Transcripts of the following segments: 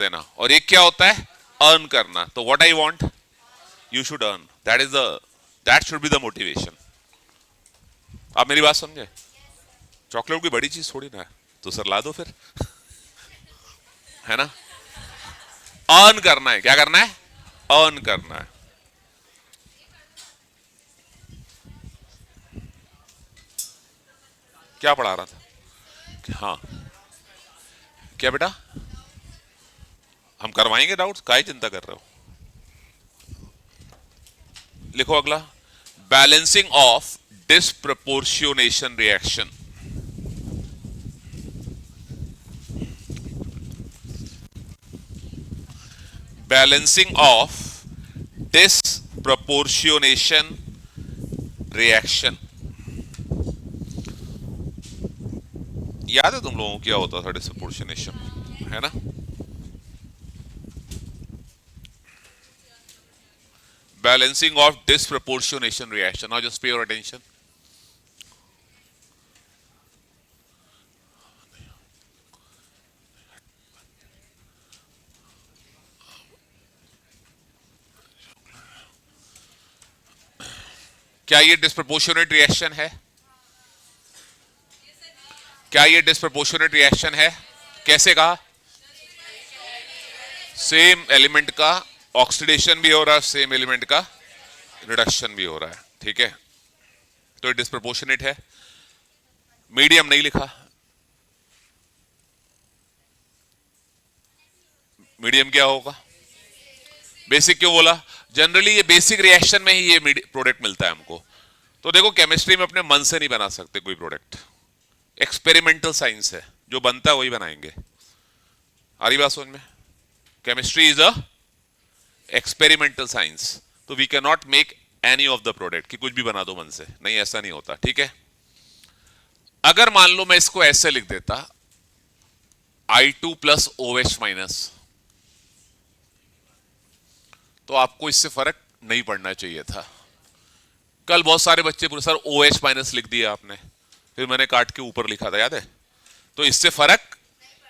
देना, और एक क्या होता है, अर्न करना। तो what I want, you should earn, that should be the motivation. आप मेरी बात समझे? चॉकलेट कोई बड़ी चीज थोड़ी ना है, तो सर ला दो फिर, है ना। अर्न करना है, क्या करना है, अर्न करना है। क्या पढ़ा रहा था? हाँ, क्या बेटा, हम करवाएंगे डाउट्स, काहे चिंता कर रहे हो। लिखो अगला, balancing of disproportionation reaction. Balancing of disproportionation reaction, याद है तुम लोगों को क्या होता था डिस्प्रपोर्शियोनेशन, है ना। Balancing of disproportionation reaction. Now just pay your attention. क्या ये डिस्प्रपोर्शनेट रिएक्शन है? क्या ये डिस्प्रपोर्शनेट रिएक्शन है? कैसे कहा? सेम एलिमेंट का ऑक्सीडेशन भी हो रहा है, सेम एलिमेंट का रिडक्शन भी हो रहा है, ठीक है। तो ये डिस्प्रपोर्शनेट है। मीडियम नहीं लिखा, मीडियम क्या होगा? बेसिक क्यों बोला? जनरली ये बेसिक रिएक्शन में ही ये प्रोडक्ट मिलता है हमको। तो देखो, केमिस्ट्री में अपने मन से नहीं बना सकते कोई प्रोडक्ट, एक्सपेरिमेंटल साइंस है, जो बनता है वही बनाएंगे। आ रही बात समझ में? Chemistry is a experimental science, तो we can not make any of the product कि कुछ भी बना दो मन से, नहीं, ऐसा नहीं होता, ठीक है। अगर मान लो मैं इसको ऐसे लिख देता, I2 प्लस OH माइनस, तो आपको इससे फर्क नहीं पड़ना चाहिए था। कल बहुत सारे बच्चे पूरे, सर OH माइनस लिख दिया आपने, फिर मैंने काट के ऊपर लिखा था, याद है? तो इससे फर्क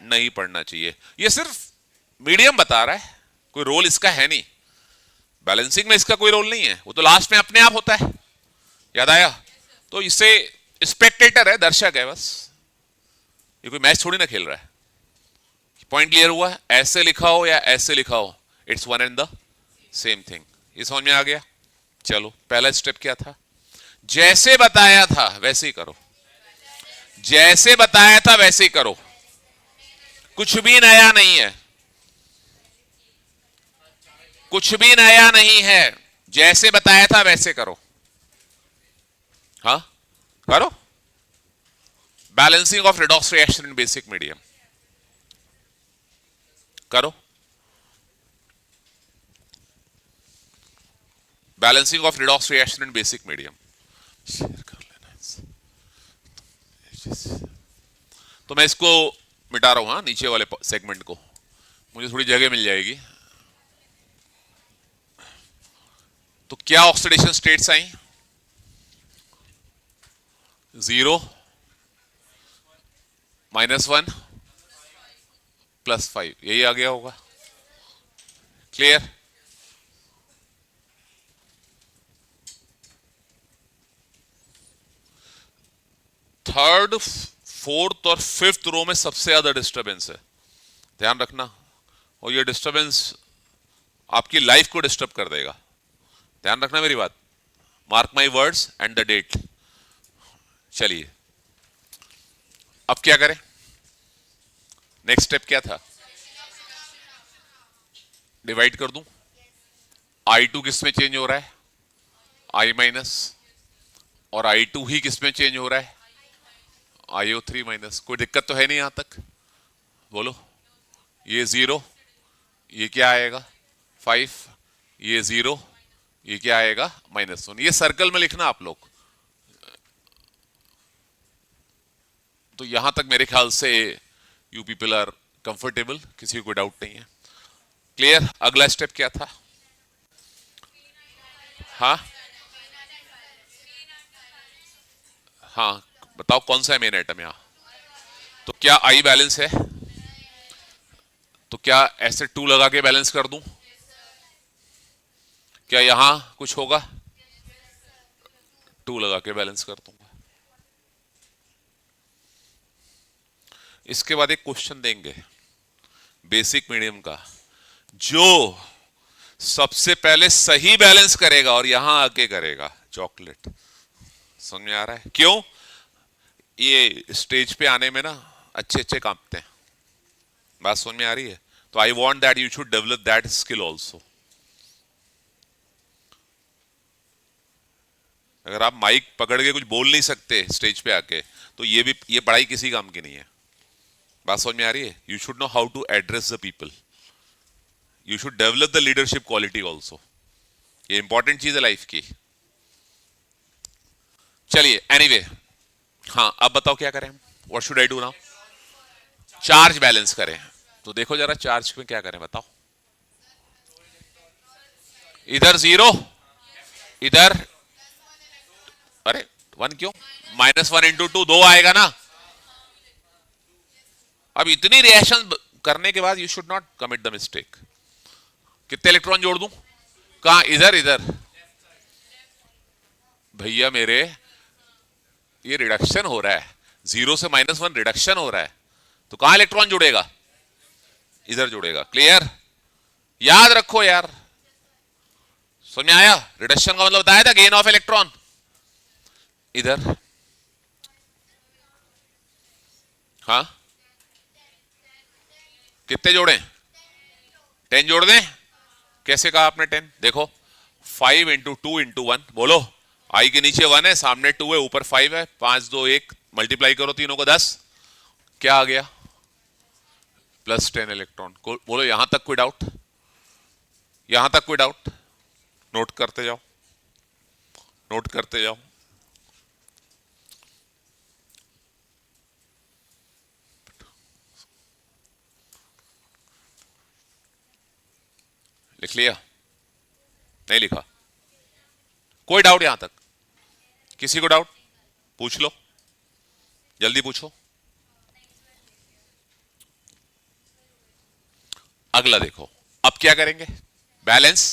नहीं पड़ना चाहिए। ये सिर्फ मीडियम बता रहा है, कोई रोल इसका है नहीं, बैलेंसिंग में इसका कोई रोल नहीं है, वो तो लास्ट में अपने आप होता है। याद आया? तो इससे स्पेक्टेटर है, दर्शक है बस, ये कोई मैच थोड़ी ना खेल रहा है। पॉइंट क्लियर हुआ? ऐसे लिखा हो या ऐसे लिखा हो, it's one and the same thing. ये समझ में आ गया? चलो, पहला स्टेप क्या था? जैसे बताया था वैसे ही करो, जैसे बताया था वैसे ही करो, कुछ भी नया नहीं है, कुछ भी नया नहीं है, जैसे बताया था वैसे करो। हाँ, करो। Balancing of redox reaction in basic medium करो, balancing of redox reaction in basic medium share कर लेना। तो मैं इसको मिटा रहा हूं, हाँ, नीचे वाले सेगमेंट को, मुझे थोड़ी जगह मिल जाएगी। तो क्या ऑक्सीडेशन स्टेट्स आई? 0, -1, +5, यही आ गया होगा। क्लियर? थर्ड, फोर्थ और फिफ्थ रो में सबसे ज्यादा डिस्टरबेंस है, ध्यान रखना। और ये डिस्टरबेंस आपकी लाइफ को डिस्टर्ब कर देगा, ध्यान रखना मेरी बात। Mark my words and the date. चलिए, अब क्या करें? नेक्स्ट स्टेप क्या था? डिवाइड कर दूं। I2 किस में चेंज हो रहा है? I minus. और I2 ही किस में चेंज हो रहा है? IO3 minus. कोई दिक्कत तो है नहीं यहां तक? बोलो। ये 0, ये क्या आएगा? 5, ये 0, ये क्या आएगा? -1। ये सर्कल में लिखना आप लोग। तो यहां तक मेरे ख्याल से यू पीपल आर कंफर्टेबल, किसी को कोई डाउट नहीं है। क्लियर? अगला स्टेप क्या था? हाँ हाँ, बताओ कौन सा है मेन आइटम यहां? तो क्या आई बैलेंस है? तो क्या ऐसे 2 लगा के बैलेंस कर दूं? क्या यहां कुछ होगा? 2 लगा के बैलेंस कर दूंगा। इसके बाद एक क्वेश्चन देंगे बेसिक मीडियम का, जो सबसे पहले सही बैलेंस करेगा और यहां आके करेगा चॉकलेट। समझ में आ रहा है क्यों? ये स्टेज पे आने में ना अच्छे अच्छे कांपते हैं। बात समझ में आ रही है? तो I want that you should develop that skill also. अगर आप माइक पकड़ के कुछ बोल नहीं सकते स्टेज पे आके, तो ये पढ़ाई किसी काम की नहीं है। बात समझ में आ रही है? You should know how to address the people, you should develop the leadership quality also. ये इंपॉर्टेंट चीज है लाइफ की। चलिए एनीवे, हाँ अब बताओ क्या करें? What should I do now? Charge balance करें। तो देखो जरा चार्ज में क्या करें बताओ। इधर 0, इधर, अरे 1 क्यों? -1 इंटू 2 2 आएगा ना। अब इतनी रिएक्शन करने के बाद you should not commit the mistake. कितने इलेक्ट्रॉन जोड़ दूं? कहां? इधर, इधर। भैया मेरे, ये रिडक्शन हो रहा है, 0 से -1 रिडक्शन हो रहा है, तो कहां इलेक्ट्रॉन जुड़ेगा? इधर जुड़ेगा। क्लियर? याद रखो यार। समझ में आया? रिडक्शन का मतलब बताया था, गेन ऑफ इलेक्ट्रॉन। इधर, हाँ कितने जोड़े? 10 जोड़ दें? कैसे कहा आपने 10? देखो 5 इंटू 2 इंटू 1, बोलो। आई के नीचे 1 है, सामने 2 है, ऊपर 5 है। 5 2 1, मल्टीप्लाई करो तीनों को 10, क्या आ गया? +10 इलेक्ट्रॉन। बोलो यहां तक कोई डाउट? यहां तक कोई डाउट? नोट करते जाओ, नोट करते जाओ। लिख लिया? नहीं लिखा? कोई डाउट यहां तक? किसी को डाउट? पूछ लो, जल्दी पूछो। अगला देखो, अब क्या करेंगे? बैलेंस।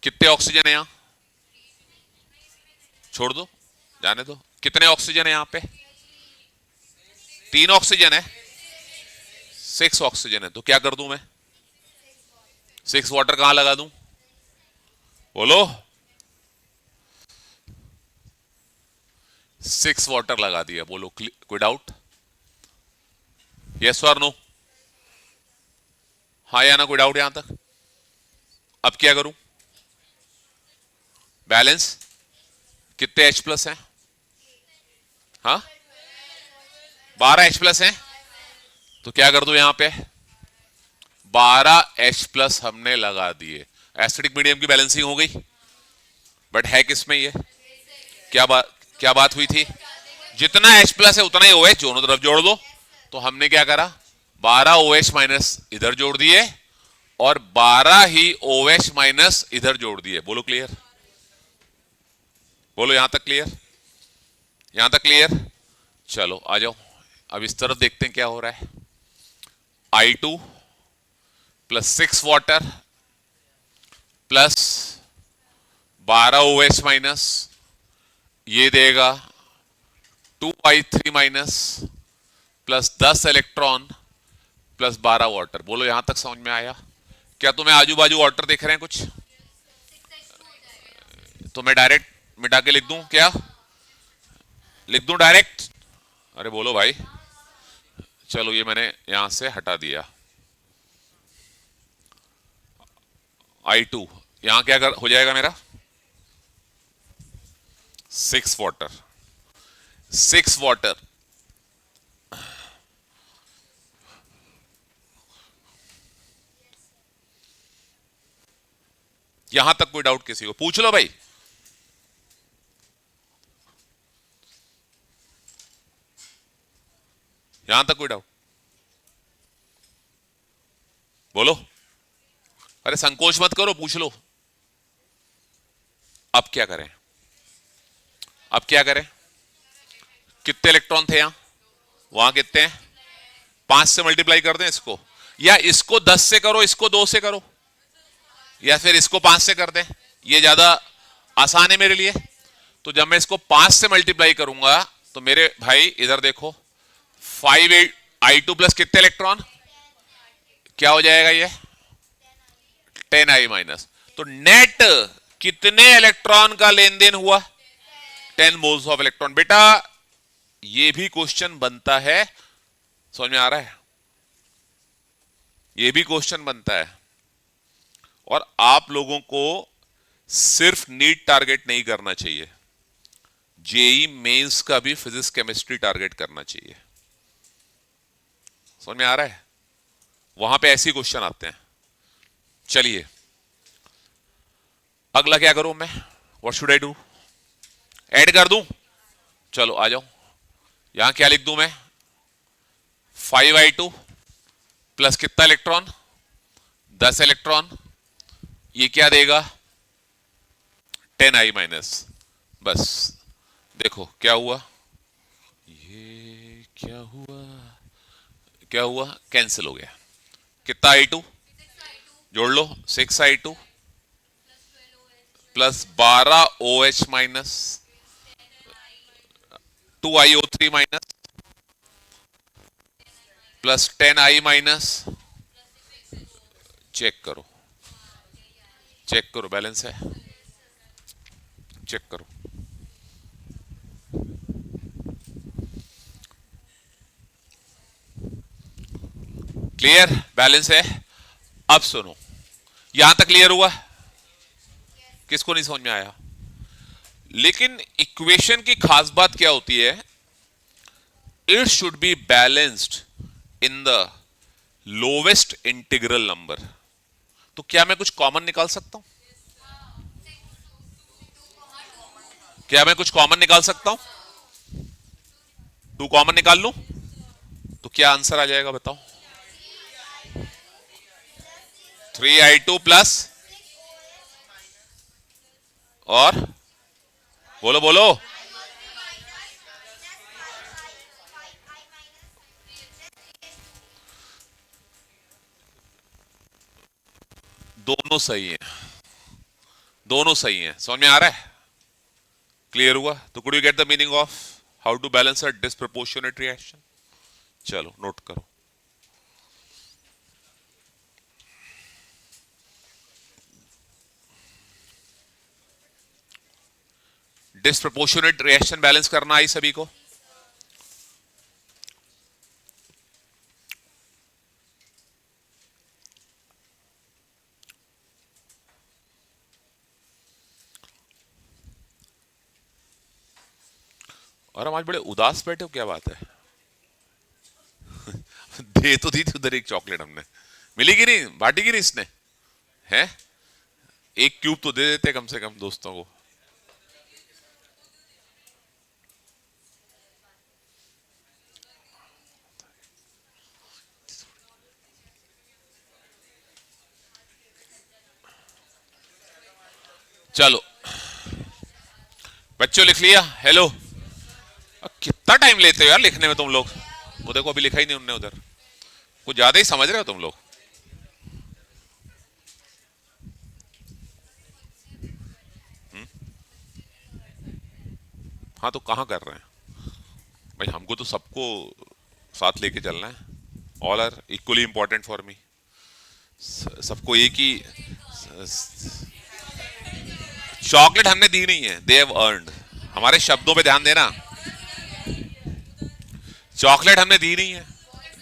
कितने ऑक्सीजन है यहां? छोड़ दो, जाने दो। कितने ऑक्सीजन है यहां पे? 3 ऑक्सीजन है, 6 ऑक्सीजन है। तो क्या कर दूं मैं? 6 वाटर कहां लगा दूं? बोलो। 6 वाटर लगा दिया। बोलो कोई डाउट? यस और नो? हाँ या ना? कोई डाउट यहां तक? अब क्या करूं? बैलेंस। कितने H+ हैं? हाँ 12 H+ हैं। तो क्या कर दूं यहां पे? 12 H+ हमने लगा दिए। एसिडिक मीडियम की बैलेंसिंग हो गई। बट है किसमें ये? क्या बात हुई थी? जितना H+ है उतना ही OH दोनों तरफ जोड़ दो। तो हमने क्या करा? 12 OH- इधर जोड़ दिए और 12 ही OH- इधर जोड़ दिए। बोलो क्लियर? बोलो यहां तक क्लियर? यहां तक क्लियर? चलो आ जाओ, अब इस तरफ देखते हैं क्या हो रहा है। I2 + 6 वाटर प्लस 12 OH- ये देगा 2I3- plus 10 electron plus 12 water. बोलो यहां तक समझ में आया? क्या तुम्हें आजू बाजू वाटर दिख रहे हैं कुछ? तो मैं डायरेक्ट मिटा के लिख दूं क्या? लिख दूं डायरेक्ट? अरे बोलो भाई। चलो ये मैंने यहां से हटा दिया। I2 यहां क्या हो जाएगा मेरा? 6 वाटर, 6 वाटर। यहां तक कोई डाउट किसी को? पूछ लो भाई। यहां तक कोई डाउट? बोलो। अरे संकोच मत करो, पूछ लो। अब क्या करें? अब क्या करें? कितने इलेक्ट्रॉन थे यहां? वहां कितने हैं? 5 से मल्टीप्लाई कर दें इसको। या इसको 10 से करो, इसको 2 से करो, या फिर इसको 5 से कर दें, ये ज्यादा आसान है मेरे लिए। तो जब मैं इसको 5 से मल्टीप्लाई करूंगा तो मेरे भाई इधर देखो, 5i2 प्लस कितने इलेक्ट्रॉन, क्या हो जाएगा ये 10i माइनस। तो नेट कितने इलेक्ट्रॉन का लेन देन हुआ, 10 मोल्स ऑफ इलेक्ट्रॉन। बेटा ये भी क्वेश्चन बनता है, समझ में आ रहा है, ये भी क्वेश्चन बनता है। और आप लोगों को सिर्फ नीट टारगेट नहीं करना चाहिए, जेई मेंस का भी फिजिक्स केमिस्ट्री टारगेट करना चाहिए। समझ में आ रहा है, वहां पे ऐसे क्वेश्चन आते हैं। चलिए अगला क्या करूं मैं, what should I do, add कर दूं, चलो आ जाओ। यहां क्या लिख दूं मैं, 5i2 प्लस कितना इलेक्ट्रॉन, 10 इलेक्ट्रॉन, ये क्या देगा 10i माइनस। बस देखो क्या हुआ, ये क्या हुआ, क्या हुआ, कैंसिल हो गया। कितना i2 जोड़ लो, 6i2 plus 12OH minus 2iO3 minus plus 10i minus, check करो, चेक करो बैलेंस है, चेक करो। क्लियर, बैलेंस है। अब सुनो, यहां तक क्लियर हुआ, किसको नहीं समझ में आया। लेकिन इक्वेशन की खास बात क्या होती है, it should be balanced in the lowest integral number. तो क्या मैं कुछ कॉमन निकाल सकता हूं, क्या मैं कुछ कॉमन निकाल सकता हूं, 2 कॉमन निकाल लूं तो क्या आंसर आ जाएगा बताओ, 3i2 प्लस, और बोलो बोलो, दोनों सही हैं, दोनों सही हैं। समझ में आ रहा है, क्लियर हुआ। तो could you get the meaning of how to balance a disproportionate reaction, चलो नोट करो। डिस्प्रपोर्शनेट रिएक्शन बैलेंस करना आई सभी को, और हम आज बड़े उदास बैठे हो, क्या बात है। दे तो दी थी उधर एक चॉकलेट, हमने मिली कि नहीं, बांटी कि नहीं इसने, है एक क्यूब तो दे देते कम से कम दोस्तों को। चलो बच्चों लिख लिया, हेलो। कितना टाइम लेते हो यार लिखने में तुम लोग, वो देखो अभी लिखा ही नहीं उनने उधर, कुछ ज्यादा ही समझ रहे हो तुम लोग। हाँ तो कहाँ कर रहे हैं भाई, हमको तो सबको साथ लेके चलना है, all are equally important for me. सबको एक ही चॉकलेट हमने दी नहीं है, दे हैव अर्नड। हमारे शब्दों पे ध्यान देना, चॉकलेट हमने दी नहीं है,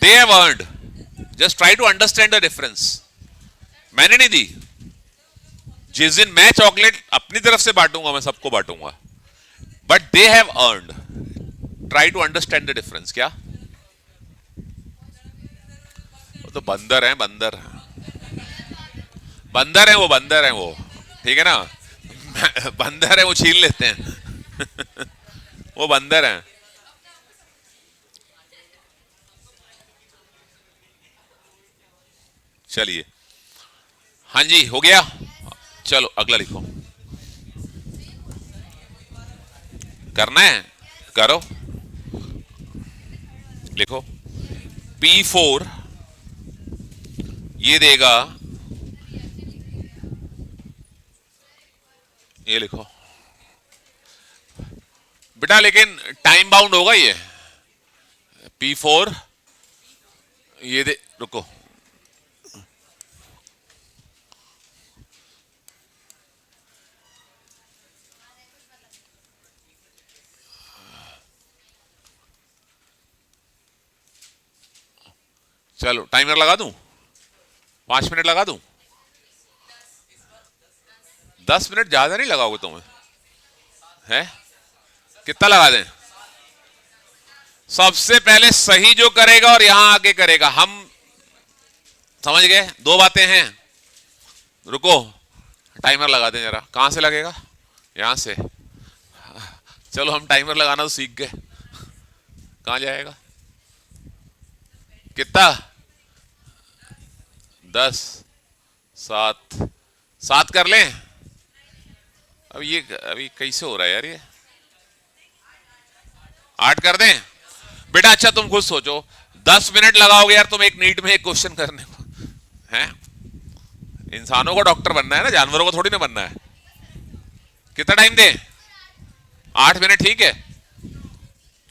they have earned. Just try to understand the difference. मैंने नहीं दी, जिस दिन मैं चॉकलेट अपनी तरफ से बांटूंगा मैं सबको बांटूंगा, but they have earned. Try to understand the difference. क्या, वो तो बंदर है, बंदर बंदर है वो, बंदर है वो, ठीक है ना, बंदर है वो, छीन लेते हैं। वो बंदर है। चलिए, हाँ जी हो गया, चलो अगला लिखो, करना है करो, लिखो P4 ये देगा, ये लिखो बेटा, लेकिन टाइम बाउंड होगा ये P4, ये दे, रुको, चलो टाइमर लगा दूं, 5 मिनट लगा दूं, 10 मिनट ज्यादा नहीं लगाओगे तुम्हें, है कितना लगा दें? सबसे पहले सही जो करेगा और यहां आके करेगा, हम समझ गए, दो बातें हैं। रुको, टाइमर लगा दें जरा, कहां से लगेगा? यहां से। चलो हम टाइमर लगाना तो सीख गए, कहां जाएगा? कितना? 10, 7, 7 कर लें? अब ये अभी कैसे हो रहा है यार ये? 8 कर दें बेटा? अच्छा तुम खुद सोचो, 10 मिनट लगाओगे यार तुम एक नीट में एक क्वेश्चन करने को, हैं? इंसानों को डॉक्टर बनना है ना, जानवरों को थोड़ी ना बनना है। कितना टाइम दें? 8 मिनट ठीक है?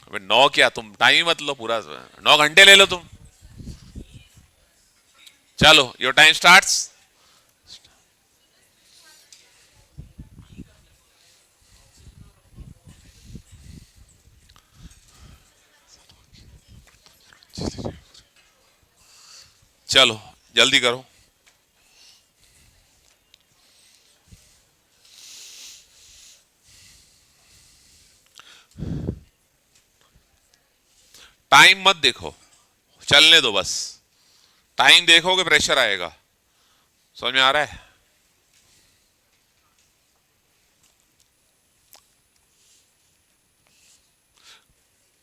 अबे 9 क्या, तुम टाइम ही मत लो पूरा, 9 घंटे ले लो तुम। चलो योर टाइम स्टार्ट्स। चलो जल्दी करो। टाइम मत देखो, चलने दो बस। टाइम देखोगे प्रेशर आएगा, समझ में आ रहा है?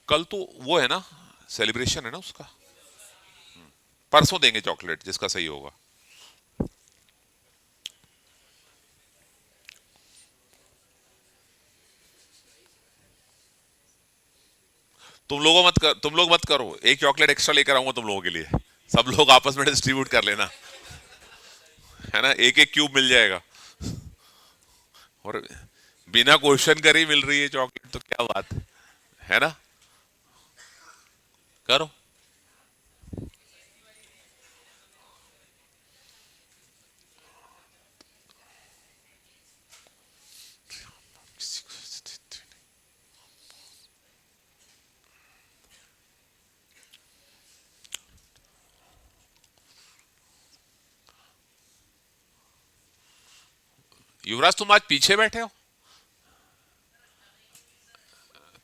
कल तो वो है ना, सेलिब्रेशन है ना उसका, परसों देंगे चॉकलेट जिसका सही होगा। तुम लोग मत करो, एक चॉकलेट एक्स्ट्रा लेकर आऊंगा तुम लोगों के लिए, सब लोग आपस में डिस्ट्रीब्यूट कर लेना, है ना, एक एक क्यूब मिल जाएगा। और बिना क्वेश्चन कर ही मिल रही है चॉकलेट, तो क्या बात है ना? करो। युवराज तुम आज पीछे बैठे हो,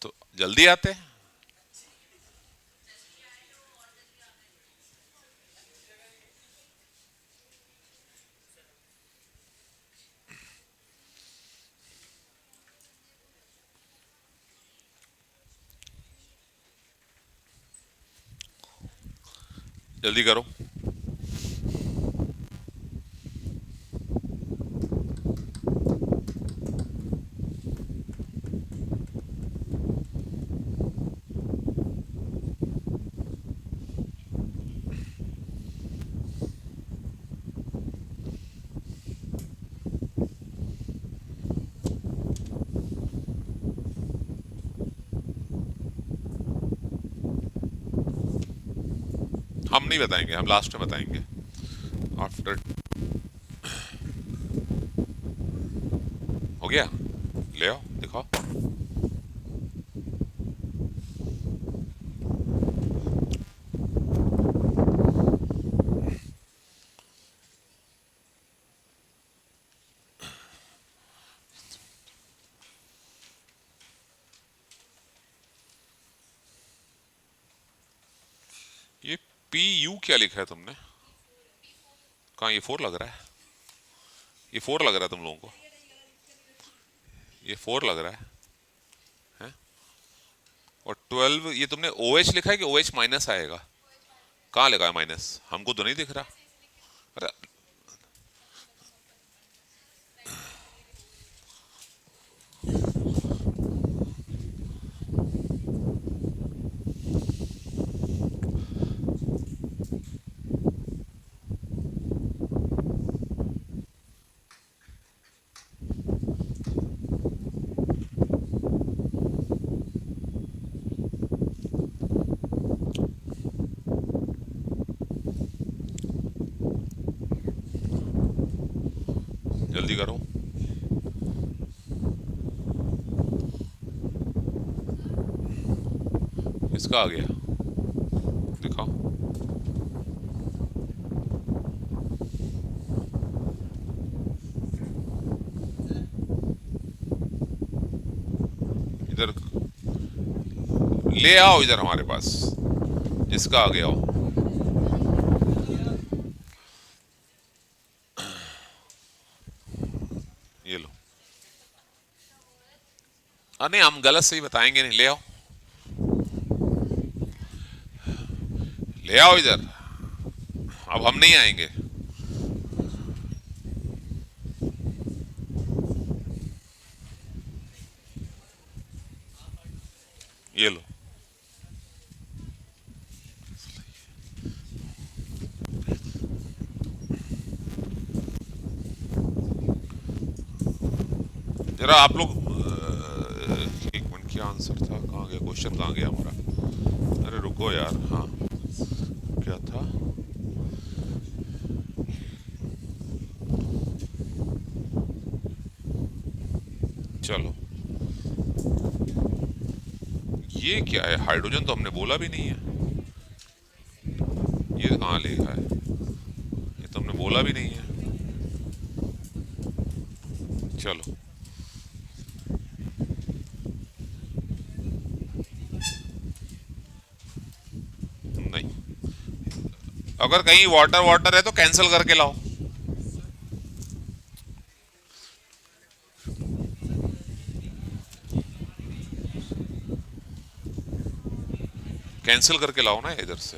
तो जल्दी आते हैं। जल्दी करो। हम नहीं बताएंगे, हम लास्ट में बताएंगे आफ्टर। हो गया, ले आओ दिखाओ। ये PU क्या लिखा है तुमने? कहाँ, ये 4 लग रहा है, ये 4 लग रहा है तुम लोगों को, ये 4 लग रहा है? और 12 ये तुमने OH लिखा है कि OH माइनस आएगा? कहाँ लिखा है माइनस, हमको तो नहीं दिख रहा। अरे जल्दी करो। इसका आ गया, दिखाओ। इधर ले आओ, इधर हमारे पास जिसका आ गया हो। ये लो। नहीं, हम गलत सही बताएंगे नहीं, ले आओ, ले आओ इधर। अब हम नहीं आएंगे। ये लो। जरा आप लोग एक मिनट, क्या आंसर था, कहाँ गया क्वेश्चन, कहाँ गया हमारा? अरे रुको यार, हाँ क्या था? चलो, ये क्या है? हाइड्रोजन तो हमने बोला भी नहीं है। ये कहाँ लिखा है? ये तो हमने बोला भी नहीं है। चलो, नहीं, अगर कहीं वाटर वाटर है तो कैंसिल करके लाओ। कैंसिल करके लाओ ना इधर से,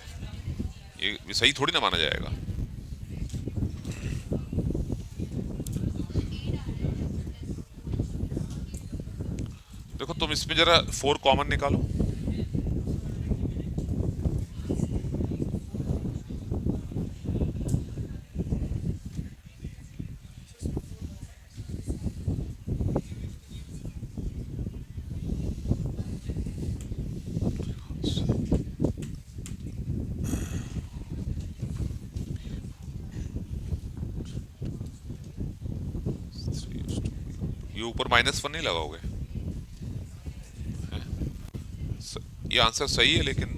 ये सही थोड़ी ना माना जाएगा। देखो तुम इसमें जरा 4 कॉमन निकालो। ये ऊपर -1 नहीं लगाओगे? ये आंसर सही है, लेकिन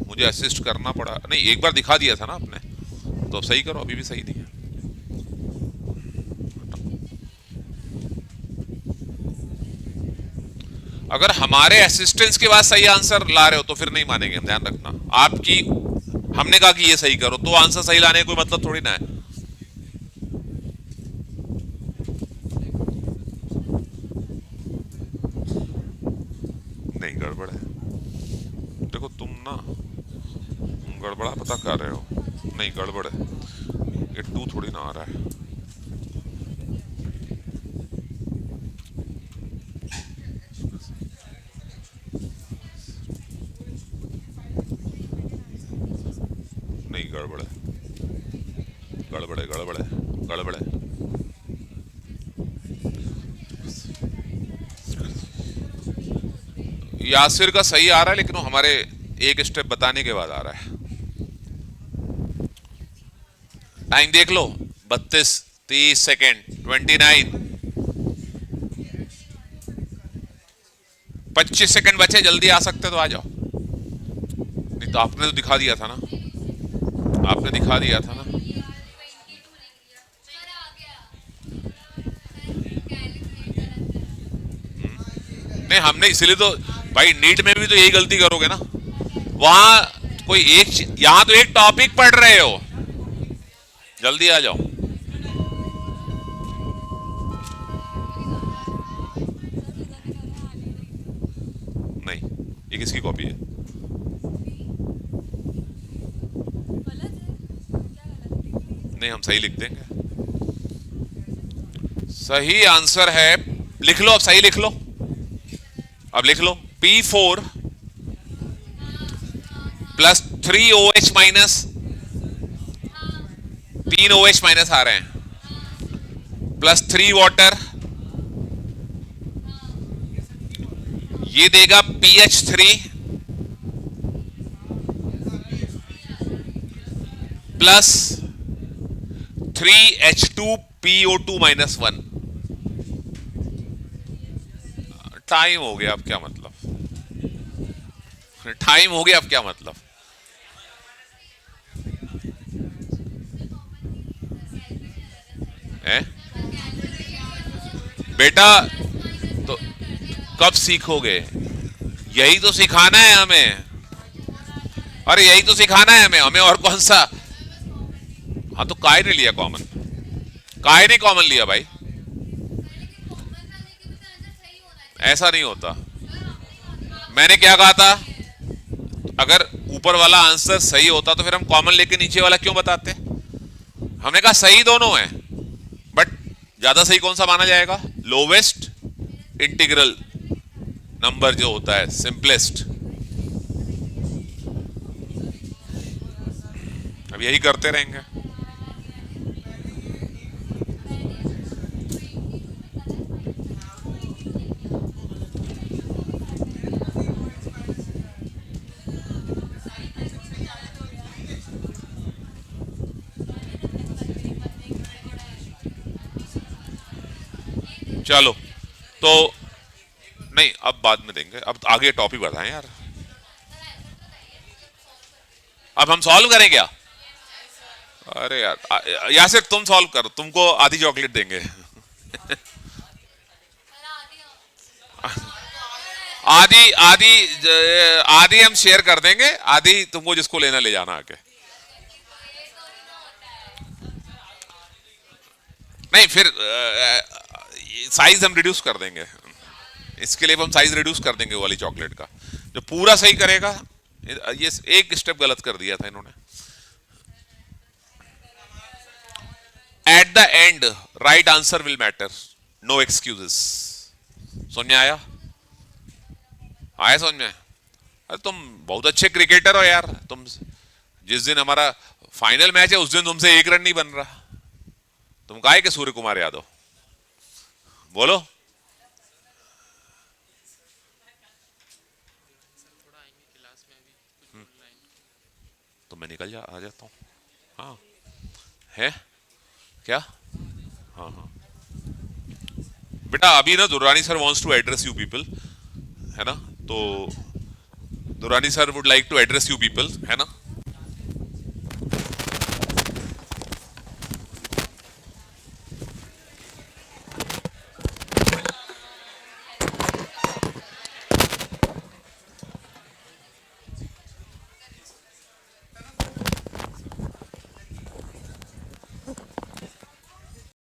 मुझे असिस्ट करना पड़ा। नहीं, एक बार दिखा दिया था ना आपने, तो अब सही करो। अभी भी सही नहीं है। अगर हमारे असिस्टेंस के बाद सही आंसर ला रहे हो तो फिर नहीं मानेंगे हम, ध्यान रखना। आपकी, हमने कहा कि ये सही करो तो आंसर सही लाने का कोई मतलब थोड़ी ना है। नहीं, गड़बड़ है। देखो तुम ना गड़बड़ा पता कर रहे हो। नहीं, गड़बड़ है। ये 2 थोड़ी ना आ रहा है। नहीं, गड़बड़ है, गड़बड़ है, गड़बड़ है, गड़बड़ है। यासिर का सही आ रहा है, लेकिन वो हमारे एक स्टेप बताने के बाद आ रहा है। टाइम देख लो, 32, 30 सेकेंड, 29, 25 सेकेंड बचे। जल्दी आ सकते तो आ जाओ। नहीं तो आपने तो दिखा दिया था ना, आपने दिखा दिया था ना। नहीं, हमने इसलिए तो, भाई नीट में भी तो यही गलती करोगे ना। वहां कोई एक, यहां तो एक टॉपिक पढ़ रहे हो। जल्दी आ जाओ। नहीं, ये किसकी कॉपी है? नहीं, हम सही लिख देंगे। सही आंसर है, लिख लो अब, सही लिख लो। अब लिख लो, P4 plus 3OH minus, 3OH minus आ रहे हैं, प्लस 3 वाटर, ये देगा PH3 plus 3H2 PO2 - 1 time हो गया, अब क्या मतलब? टाइम हो गया, अब क्या मतलब? है बेटा, तो कब सीखोगे? यही तो सिखाना है हमें। अरे यही तो सिखाना है हमें, हमें और कौन सा? हाँ तो काय ने लिया कॉमन? काय ने कॉमन लिया भाई? ऐसा नहीं होता। मैंने क्या कहा था? अगर ऊपर वाला आंसर सही होता तो फिर हम कॉमन लेके नीचे वाला क्यों बताते? हमने कहा सही दोनों है, बट ज्यादा सही कौन सा माना जाएगा? लोवेस्ट इंटीग्रल नंबर जो होता है, सिंपलेस्ट। अब यही करते रहेंगे। चलो, तो नहीं, अब बाद में देंगे, अब आगे टॉपिक बताएं यार। अब हम सॉल्व करें क्या? अरे यार, यासिर तुम सॉल्व करो, तुमको आधी चॉकलेट देंगे। आधी आधी आधी हम शेयर कर देंगे, आधी तुमको जिसको लेना ले जाना आके। नहीं फिर साइज हम रिड्यूस कर देंगे, इसके लिए हम साइज रिड्यूस कर देंगे वो वाली चॉकलेट का। जो पूरा सही करेगा, ये एक स्टेप गलत कर दिया था इन्होंने। At the end right answer will matter, no excuses. समझ में आया? आया समझ में? अरे तुम बहुत अच्छे क्रिकेटर हो यार, तुम जिस दिन हमारा फाइनल मैच है उस दिन तुमसे एक रन नहीं बन रहा। तुम काहे के सूर्य कुमार यादव? बोलो। तो मैं निकल आ जाता हूँ। हाँ है क्या? हाँ हाँ बेटा, अभी ना Durrani sir wants to address you people, है ना? तो Durrani sir would like to address you people, है ना?